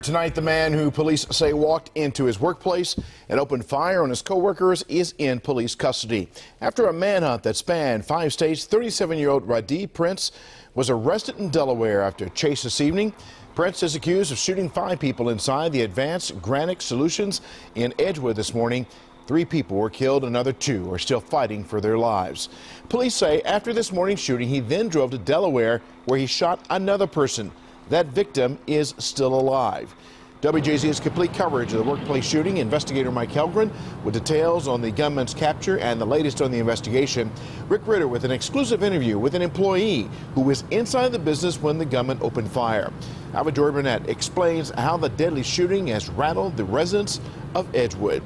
Tonight, the man who police say walked into his workplace and opened fire on his co-workers is in police custody. After a manhunt that spanned 5 states, 37-year-old Radee Prince was arrested in Delaware after a chase this evening. Prince is accused of shooting 5 people inside the Advanced Granite Solutions in Edgewood this morning. 3 people were killed, another 2 are still fighting for their lives. Police say after this morning's shooting, he then drove to Delaware where he shot another person. That victim is still alive. WJZ's complete coverage of the workplace shooting. Investigator Mike Helgren with details on the gunman's capture and the latest on the investigation. Rick Ritter with an exclusive interview with an employee who was inside the business when the gunman opened fire. Alvador Burnett explains how the deadly shooting has rattled the residents of Edgewood.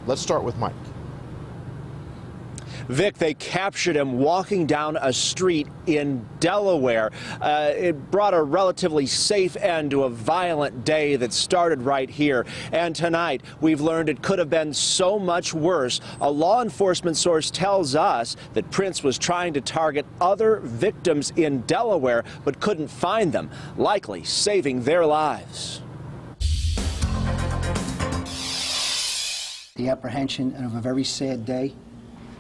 Let's start with Mike. Vic, they captured him walking down a street in Delaware. It brought a relatively safe end to a violent day that started right here. And tonight, we've learned it could have been so much worse. A law enforcement source tells us that Prince was trying to target other victims in Delaware, but couldn't find them, likely saving their lives. The apprehension of a very sad day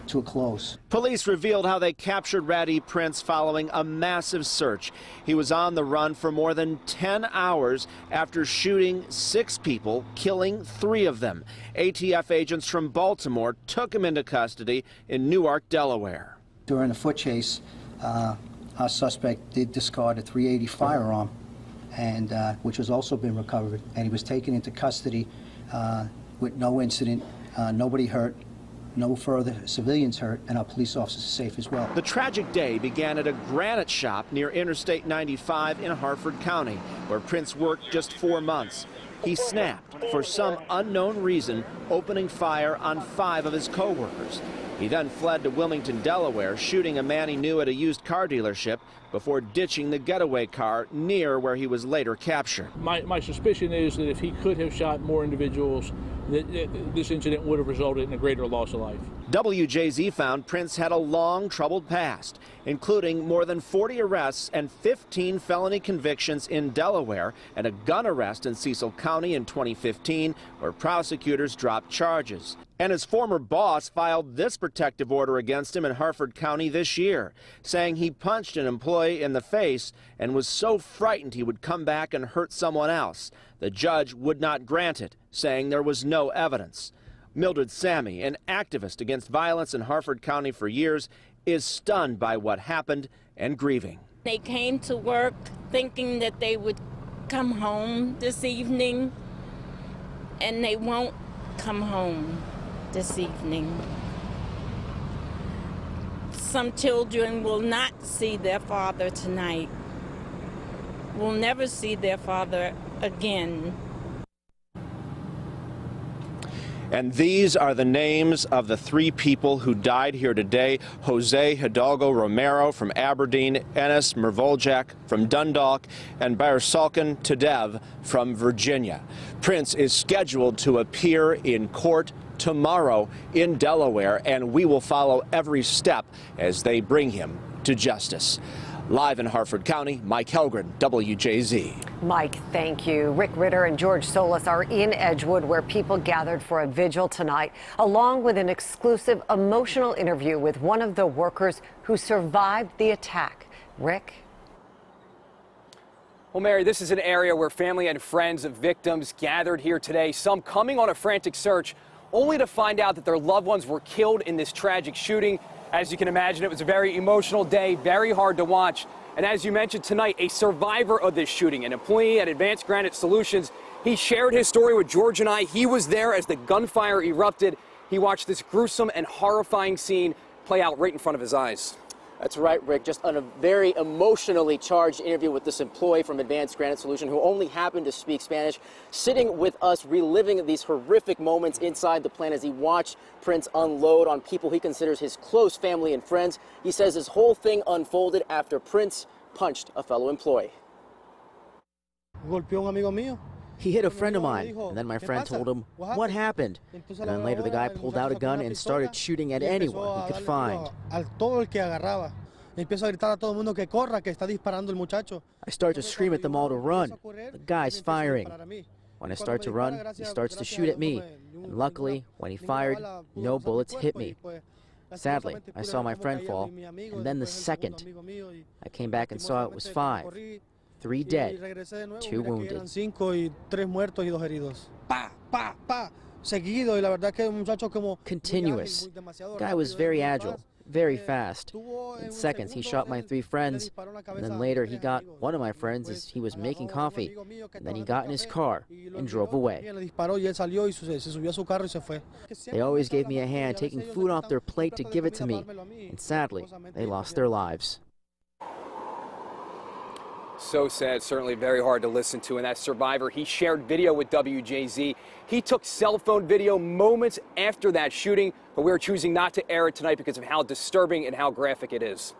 to a close. Police revealed how they captured Radee Prince following a massive search. He was on the run for more than 10 hours after shooting 6 people, killing 3 of them. ATF agents from Baltimore took him into custody in Newark, Delaware. During the foot chase, our suspect did discard a .380 firearm, and which has also been recovered, and he was taken into custody with no incident, nobody hurt, no further civilians hurt, and our police officers are safe as well. The tragic day began at a granite shop near Interstate 95 in Harford County, where Prince worked just 4 months. He snapped, for some unknown reason, opening fire on 5 of his co-workers. He then fled to Wilmington, Delaware, shooting a man he knew at a used car dealership before ditching the getaway car near where he was later captured. My suspicion is that if he could have shot more individuals, this incident would have resulted in a greater loss of life. WJZ found Prince had a long, troubled past, including more than 40 arrests and 15 felony convictions in Delaware and a gun arrest in Cecil County in 2015, where prosecutors dropped charges. And his former boss filed this protective order against him in Harford County this year, saying he punched an employee in the face and was so frightened he would come back and hurt someone else. The judge would not grant it, saying there was no evidence. Mildred Sammy, an activist against violence in Harford County for years, is stunned by what happened and grieving. They came to work thinking that they would come home this evening, and they won't come home this evening. Some children will not see their father tonight, will never see their father again. And these are the names of the 3 people who died here today. Jose Hidalgo Romero from Aberdeen, Enes Mervoljak from Dundalk, and Barsalkan Tadev from Virginia. Prince is scheduled to appear in court tomorrow in Delaware, and we will follow every step as they bring him to justice. Live in Harford County, Mike Helgren, WJZ. Mike, thank you. Rick Ritter and George Solis are in Edgewood, where people gathered for a vigil tonight, along with an exclusive emotional interview with one of the workers who survived the attack. Rick? Well, Mary, this is an area where family and friends of victims gathered here today, some coming on a frantic search, only to find out that their loved ones were killed in this tragic shooting. As you can imagine, it was a very emotional day, very hard to watch. And as you mentioned tonight, a survivor of this shooting, an employee at Advanced Granite Solutions, he shared his story with George and I. He was there as the gunfire erupted. He watched this gruesome and horrifying scene play out right in front of his eyes. That's right, Rick. Just on a very emotionally charged interview with this employee from Advanced Granite Solution who only happened to speak Spanish, sitting with us, reliving these horrific moments inside the plant as he watched Prince unload on people he considers his close family and friends. He says this whole thing unfolded after Prince punched a fellow employee. He hit a friend of mine, and then my friend told him what happened. And then later the guy pulled out a gun and started shooting at anyone he could find. I start to scream at them all to run. The guy's firing. When I start to run, he starts to shoot at me. And luckily, when he fired, no bullets hit me. Sadly, I saw my friend fall, and then the second. I came back and saw it was 5. 3 dead, 2 wounded. Continuous. The guy was very agile, very fast. In seconds, he shot my 3 friends, and then later he got one of my friends as he was making coffee, and then he got in his car and drove away. They always gave me a hand taking food off their plate to give it to me, and sadly, they lost their lives. So sad, certainly very hard to listen to. And that survivor, he shared video with WJZ. He took cell phone video moments after that shooting, but we're choosing not to air it tonight because of how disturbing and how graphic it is.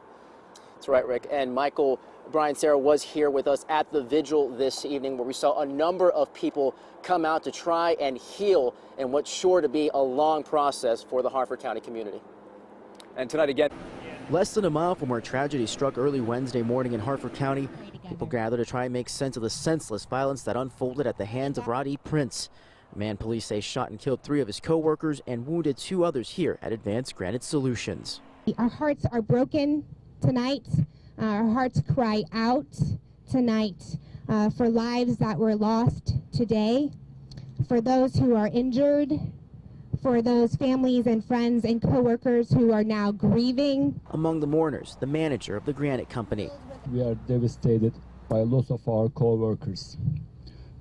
That's right, Rick. And Michael, Brian, Sarah was here with us at the vigil this evening where we saw a number of people come out to try and heal in what's sure to be a long process for the Harford County community. And tonight again. Less than a mile from where tragedy struck early Wednesday morning in Harford County, people gather to try and make sense of the senseless violence that unfolded at the hands of Radee Prince, a man police say shot and killed 3 of his co-workers and wounded 2 others here at Advanced Granite Solutions. Our hearts are broken tonight. Our hearts cry out tonight for lives that were lost today, for those who are injured, for those families and friends and co-workers who are now grieving. Among the mourners, the manager of the granite company. We are devastated by loss of our co-workers.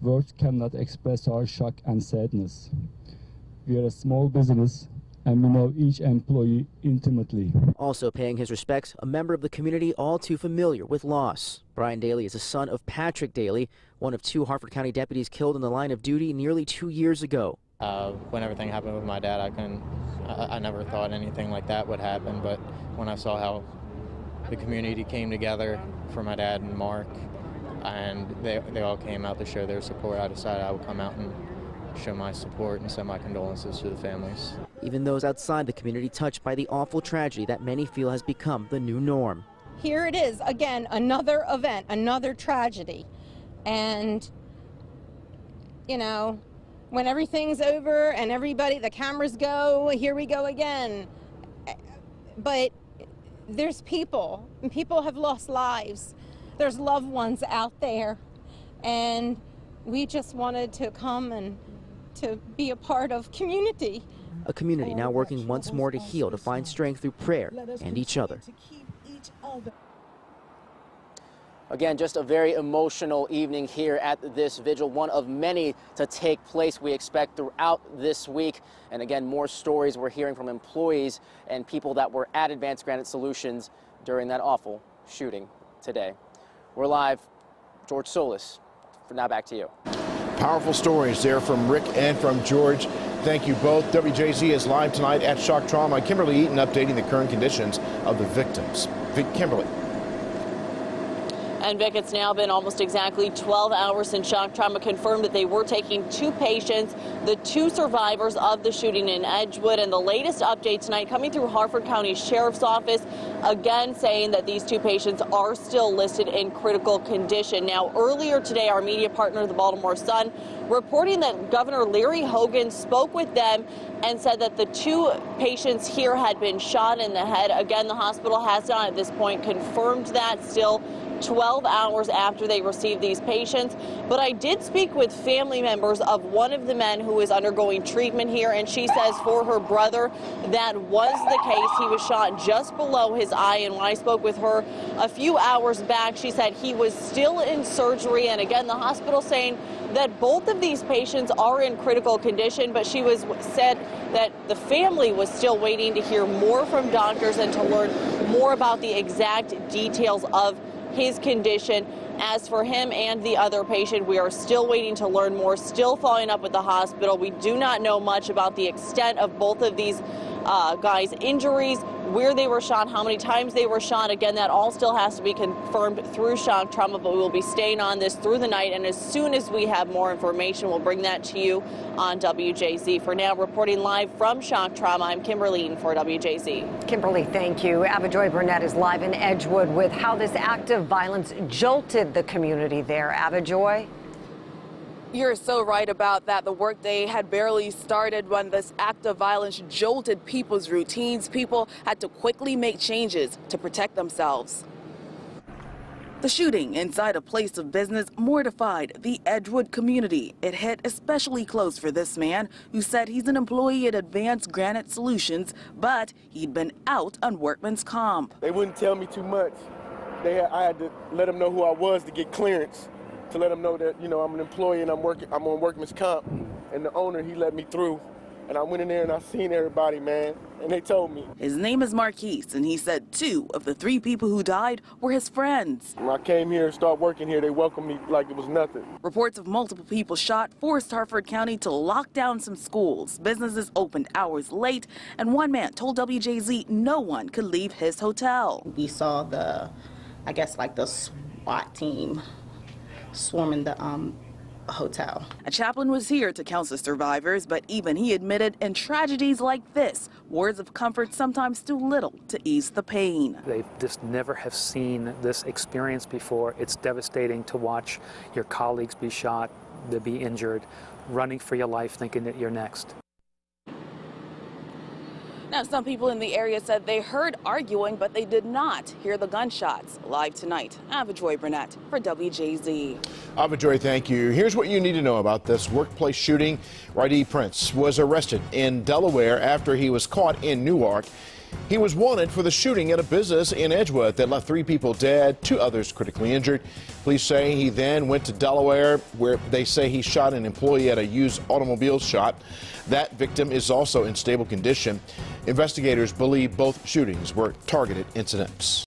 Words cannot express our shock and sadness. We are a small business and we know each employee intimately. Also paying his respects, a member of the community all too familiar with loss. Brian Daly is the son of Patrick Daly, one of 2 Harford County deputies killed in the line of duty nearly 2 years ago. When everything happened with my dad, I never thought anything like that would happen, but when I saw how the community came together for my dad and Mark, and they all came out to show their support, I decided I would come out and show my support and send my condolences to the families. Even those outside the community touched by the awful tragedy that many feel has become the new norm. Here it is, again, another event, another tragedy. And, you know, when everything's over and everybody, the cameras go, here we go again. But there's people, and people have lost lives. There's loved ones out there. And we just wanted to come and to be a part of community. A community now working once more to heal, to find strength through prayer and each other. Again, just a very emotional evening here at this vigil, one of many to take place we expect throughout this week. And again, more stories we're hearing from employees and people that were at Advanced Granite Solutions during that awful shooting today. We're live. George Solis, for now back to you. Powerful stories there from Rick and from George. Thank you both. WJZ is live tonight at Shock Trauma. Kimberly Eaton updating the current conditions of the victims. Kimberly. And Vic, it's now been almost exactly 12 hours since Shock Trauma confirmed that they were taking 2 patients, the 2 survivors of the shooting in Edgewood. And the latest update tonight coming through Harford County Sheriff's Office, again saying that these 2 patients are still listed in critical condition. Now, earlier today, our media partner, the Baltimore Sun, reporting that Governor Larry Hogan spoke with them and said that the 2 patients here had been shot in the head. Again, the hospital has not at this point confirmed that, still 12 hours after they received these patients. But I did speak with family members of one of the men who is undergoing treatment here, and she says for her brother that was the case. He was shot just below his eye, and when I spoke with her a few hours back, she said he was still in surgery. And again, the hospital saying that both of these patients are in critical condition, but she said that the family was still waiting to hear more from doctors and to learn more about the exact details of his condition. As for him and the other patient, we are still waiting to learn more, still following up with the hospital. We do not know much about the extent of both of these guys' injuries, where they were shot, how many times they were shot. Again, that all still has to be confirmed through shock trauma, but we will be staying on this through the night, and as soon as we have more information, we'll bring that to you on WJZ. For now, reporting live from shock trauma, I'm Kimberly for WJZ. Kimberly, thank you. Avajoy Burnett is live in Edgewood with how this act of violence jolted the community there. Avajoy? You're so right about that. The workday had barely started when this act of violence jolted people's routines. People had to quickly make changes to protect themselves. The shooting inside a place of business mortified the Edgewood community. It hit especially close for this man who said he's an employee at Advanced Granite Solutions, but he'd been out on workman's comp. They wouldn't tell me too much. I had to let them know who I was to get clearance, to let them know that, you know, I'm an employee and I'm on workman's comp. And the owner, he let me through. And I went in there and I seen everybody, man, and they told me. His name is Marquise, and he said 2 of the 3 people who died were his friends. When I came here and started working here, they welcomed me like it was nothing. Reports of multiple people shot forced Harford County to lock down some schools. Businesses opened hours late, and one man told WJZ no one could leave his hotel. We saw the, I guess, like the SWAT team swarming the hotel. A chaplain was here to counsel survivors, but even he admitted in tragedies like this, words of comfort sometimes do little to ease the pain. They just never have seen this experience before. It's devastating to watch your colleagues be shot, to be injured, running for your life thinking that you're next. Now, some people in the area said they heard arguing, but they did not hear the gunshots. Live tonight, Avajoy Burnett for WJZ. Avajoy, thank you. Here's what you need to know about this workplace shooting. Radee Prince was arrested in Delaware after he was caught in Newark. He was wanted for the shooting at a business in Edgewood that left 3 people dead, 2 others critically injured. Police say he then went to Delaware, where they say he shot an employee at a used automobile shop. That victim is also in stable condition. Investigators believe both shootings were targeted incidents.